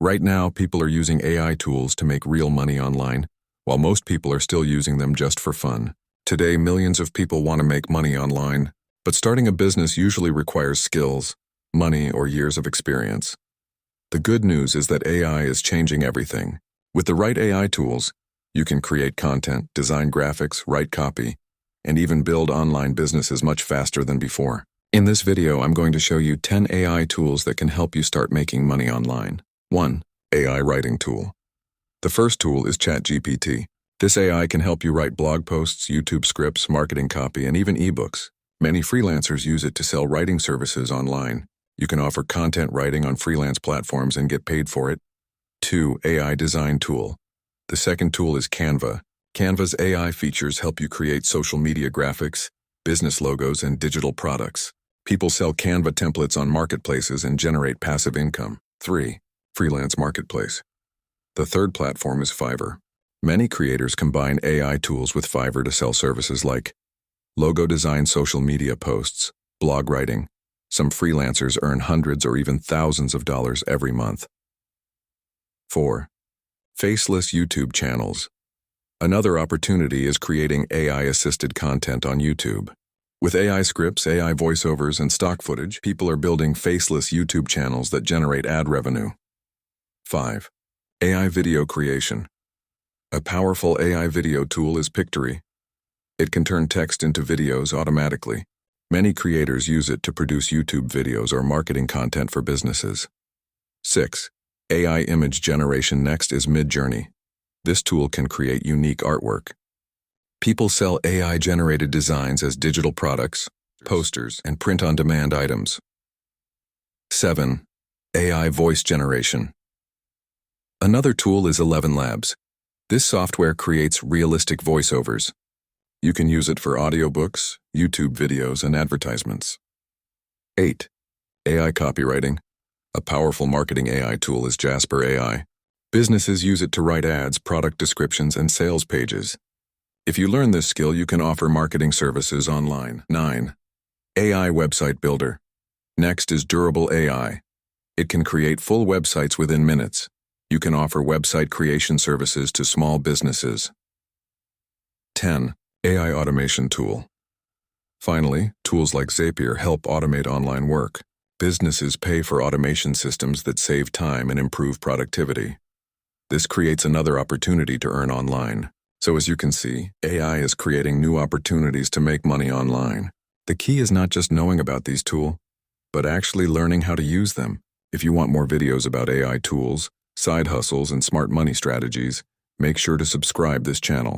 Right now, people are using AI tools to make real money online, while most people are still using them just for fun. Today, millions of people want to make money online, but starting a business usually requires skills, money, or years of experience. The good news is that AI is changing everything. With the right AI tools, you can create content, design graphics, write copy, and even build online businesses much faster than before. In this video, I'm going to show you 10 AI tools that can help you start making money online. 1. AI Writing Tool. The first tool is ChatGPT. This AI can help you write blog posts, YouTube scripts, marketing copy, and even ebooks. Many freelancers use it to sell writing services online. You can offer content writing on freelance platforms and get paid for it. 2. AI Design Tool. The second tool is Canva. Canva's AI features help you create social media graphics, business logos, and digital products. People sell Canva templates on marketplaces and generate passive income. 3. Freelance Marketplace. The third platform is Fiverr. Many creators combine AI tools with Fiverr to sell services like logo design, social media posts, blog writing. Some freelancers earn hundreds or even thousands of dollars every month. 4. Faceless YouTube channels. Another opportunity is creating AI-assisted content on YouTube. With AI scripts, AI voiceovers, and stock footage, people are building faceless YouTube channels that generate ad revenue. 5. AI Video Creation. A powerful AI video tool is Pictory. It can turn text into videos automatically. Many creators use it to produce YouTube videos or marketing content for businesses. 6. AI Image Generation. Next is Midjourney. This tool can create unique artwork. People sell AI-generated designs as digital products, posters, and print-on-demand items. 7. AI Voice Generation. Another tool is 11 Labs. This software creates realistic voiceovers. You can use it for audiobooks, YouTube videos, and advertisements. 8. AI Copywriting. A powerful marketing AI tool is Jasper AI. Businesses use it to write ads, product descriptions, and sales pages. If you learn this skill, you can offer marketing services online. 9. AI Website Builder. Next is Durable AI. It can create full websites within minutes. You can offer website creation services to small businesses. 10. AI Automation Tool. Finally, tools like Zapier help automate online work. Businesses pay for automation systems that save time and improve productivity. This creates another opportunity to earn online. So as you can see, AI is creating new opportunities to make money online. The key is not just knowing about these tools, but actually learning how to use them. If you want more videos about AI tools, side hustles, and smart money strategies, make sure to subscribe this channel.